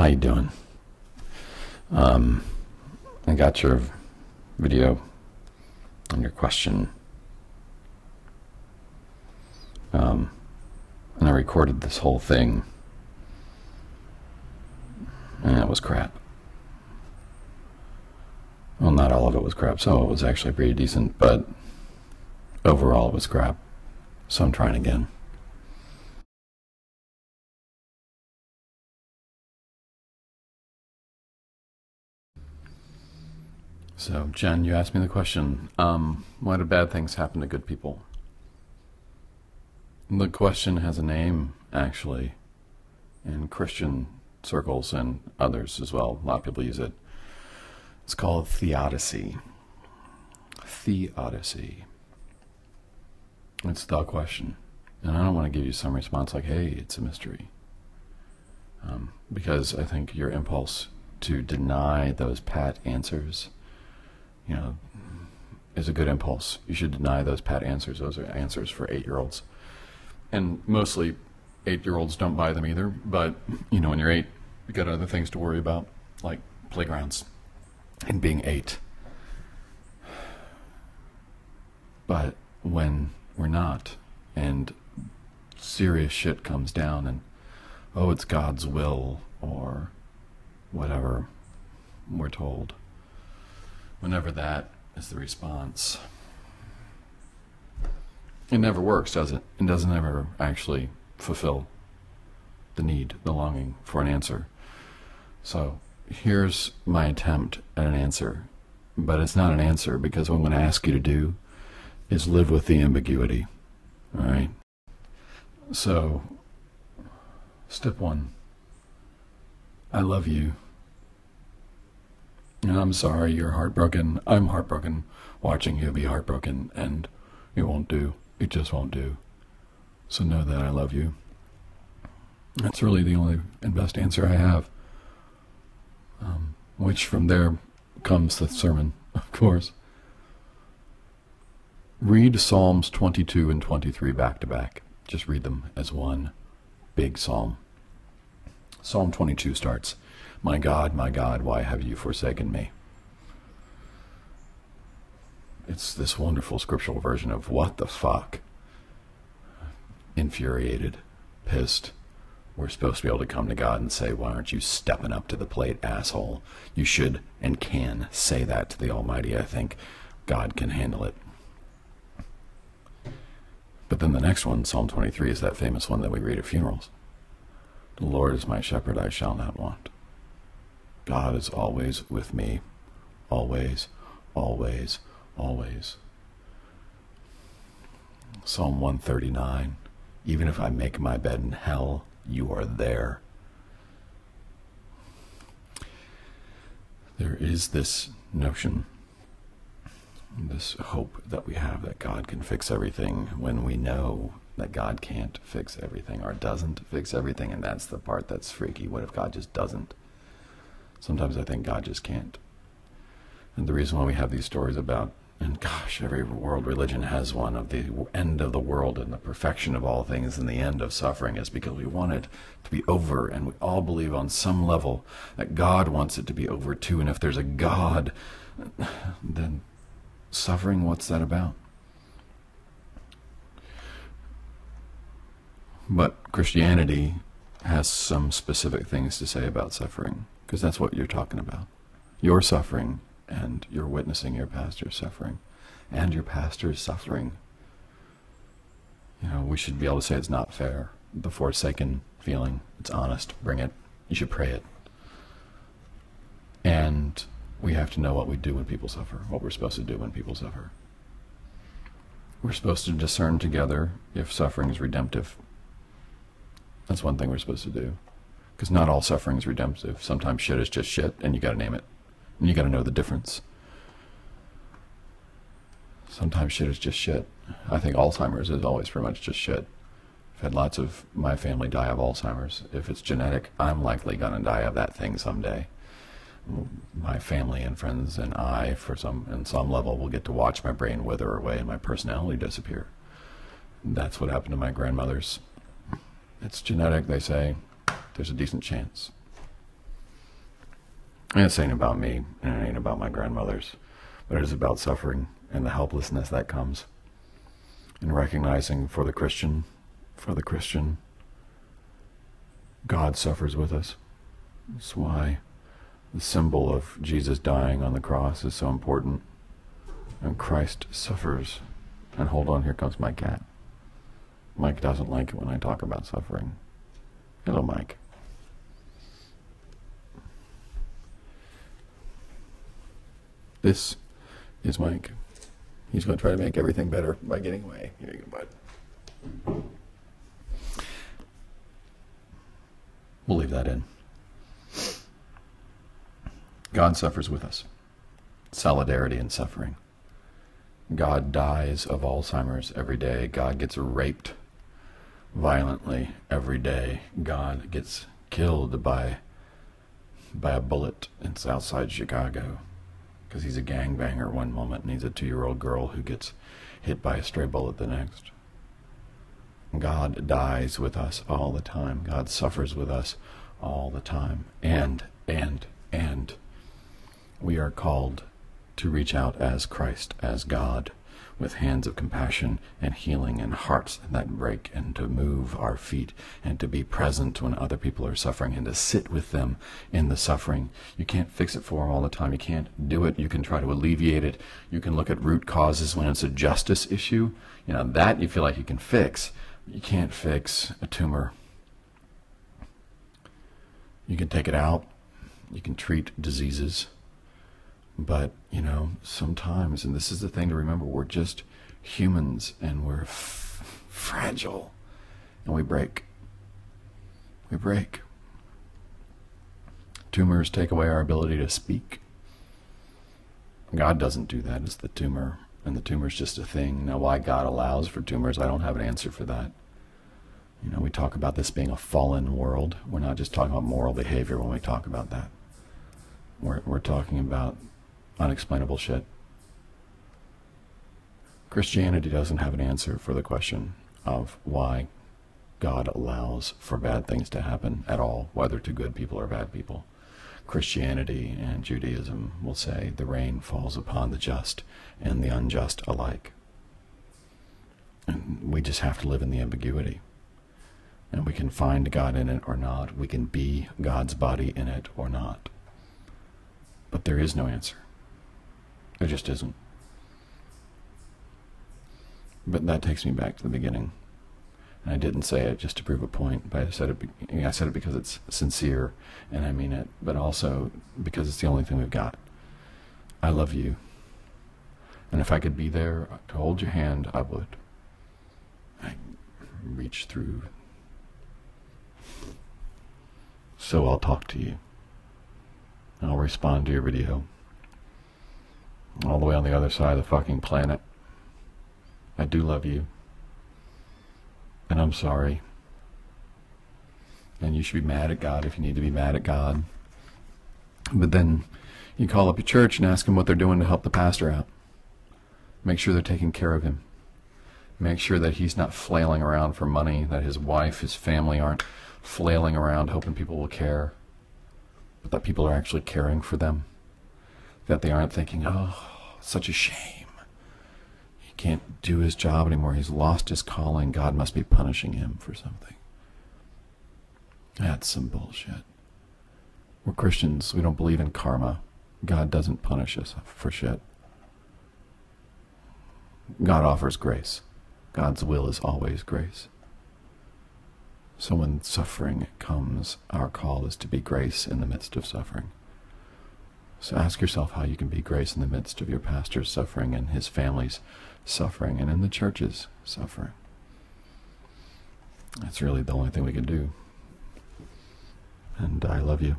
How you doing? I got your video and your question. And I recorded this whole thing, and it was crap. Well, not all of it was crap. Some of it was actually pretty decent, but overall it was crap. So I'm trying again. So, Jen, you asked me the question, why do bad things happen to good people? The question has a name, actually, in Christian circles and others as well. A lot of people use it. It's called theodicy. Theodicy. It's the question. And I don't want to give you some response like, hey, it's a mystery. Because I think your impulse to deny those pat answers, is a good impulse. You should deny those pat answers. Those are answers for 8-year-olds. And mostly 8-year-olds don't buy them either. But, when you're 8, you got other things to worry about, like playgrounds and being 8. But when we're not, and serious shit comes down, and, oh, it's God's will, or whatever we're told, whenever that is the response, it never works, does it? It doesn't ever actually fulfill the need, the longing for an answer. So here's my attempt at an answer, but it's not an answer, because what I'm going to ask you to do is live with the ambiguity. All right? So, step 1, I love you. And I'm sorry you're heartbroken. I'm heartbroken watching you be heartbroken, and it won't do. It just won't do. So know that I love you. That's really the only and best answer I have. Which from there comes the sermon, of course. Read Psalms 22 and 23 back to back. Just read them as one big psalm. Psalm 22 starts, my God, why have you forsaken me? It's this wonderful scriptural version of what the fuck? Infuriated, pissed. We're supposed to be able to come to God and say, why aren't you stepping up to the plate, asshole? You should and can say that to the Almighty. I think God can handle it. But then the next one, Psalm 23, is that famous one that we read at funerals. The Lord is my shepherd, I shall not want. God is always with me. Always, always, always. Psalm 139, even if I make my bed in hell, you are there. There is this notion, this hope that we have that God can fix everything when we know that God can't fix everything or doesn't fix everything, and that's the part that's freaky. What if God just doesn't? Sometimes I think God just can't. And the reason why we have these stories about, and gosh, every world religion has one, of the end of the world and the perfection of all things and the end of suffering, is because we want it to be over, and we all believe on some level that God wants it to be over too. And if there's a God, then suffering, what's that about? But Christianity has some specific things to say about suffering, because that's what you're talking about. You're suffering, and you're witnessing your pastor's suffering, and your pastor's suffering. We should be able to say it's not fair. The forsaken feeling, it's honest, bring it. You should pray it. And we have to know what we do when people suffer, what we're supposed to do when people suffer. We're supposed to discern together if suffering is redemptive. That's one thing we're supposed to do. Because not all suffering is redemptive. Sometimes shit is just shit, and you got to name it. And you got to know the difference. Sometimes shit is just shit. I think Alzheimer's is always pretty much just shit. I've had lots of my family die of Alzheimer's. If it's genetic, I'm likely going to die of that thing someday. My family and friends and I, on some level, will get to watch my brain wither away and my personality disappear. That's what happened to my grandmother's. It's genetic, they say. There's a decent chance. And it's ain't about me, and it ain't about my grandmothers, but it is about suffering and the helplessness that comes. And recognizing for the Christian, God suffers with us. That's why the symbol of Jesus dying on the cross is so important. And Christ suffers. And hold on, here comes my cat. Mike doesn't like it when I talk about suffering. Hello, Mike. This is Mike. He's going to try to make everything better by getting away. Here you go, bud. We'll leave that in. God suffers with us. Solidarity in suffering. God dies of Alzheimer's every day. God gets raped violently every day. God gets killed by a bullet outside Chicago because he's a gangbanger one moment and he's a 2-year-old girl who gets hit by a stray bullet the next. God dies with us all the time. God suffers with us all the time. And we are called to reach out as Christ, as God, with hands of compassion and healing and hearts that break, and to move our feet and to be present when other people are suffering and to sit with them in the suffering. You can't fix it for them all the time. You can't do it. You can try to alleviate it. You can look at root causes when it's a justice issue. You know, that you feel like you can fix. You can't fix a tumor. You can take it out. You can treat diseases. But, you know, sometimes, and this is the thing to remember, we're just humans and we're fragile and we break. We break. Tumors take away our ability to speak. God doesn't do that. It's the tumor. And the tumor's just a thing. Now, why God allows for tumors, I don't have an answer for that. You know, we talk about this being a fallen world. We're not just talking about moral behavior when we talk about that. We're talking about unexplainable shit. Christianity doesn't have an answer for the question of why God allows for bad things to happen at all, whether to good people or bad people. Christianity and Judaism will say the rain falls upon the just and the unjust alike. And we just have to live in the ambiguity. And we can find God in it or not. We can be God's body in it or not. But there is no answer. There just isn't. But that takes me back to the beginning. And I didn't say it just to prove a point, but I said it because it's sincere, and I mean it, but also because it's the only thing we've got. I love you. And if I could be there to hold your hand, I would. I reach through. So I'll talk to you. I'll respond to your video. All the way on the other side of the fucking planet. I do love you. And I'm sorry. And you should be mad at God if you need to be mad at God. But then you call up your church and ask them what they're doing to help the pastor out. Make sure they're taking care of him. Make sure that he's not flailing around for money, that his wife, his family aren't flailing around hoping people will care, but that people are actually caring for them. That they aren't thinking, oh, such a shame. He can't do his job anymore. He's lost his calling. God must be punishing him for something. That's some bullshit. We're Christians. We don't believe in karma. God doesn't punish us for shit. God offers grace. God's will is always grace. So when suffering comes, our call is to be grace in the midst of suffering. So ask yourself how you can be grace in the midst of your pastor's suffering and his family's suffering and in the church's suffering. That's really the only thing we can do. And I love you.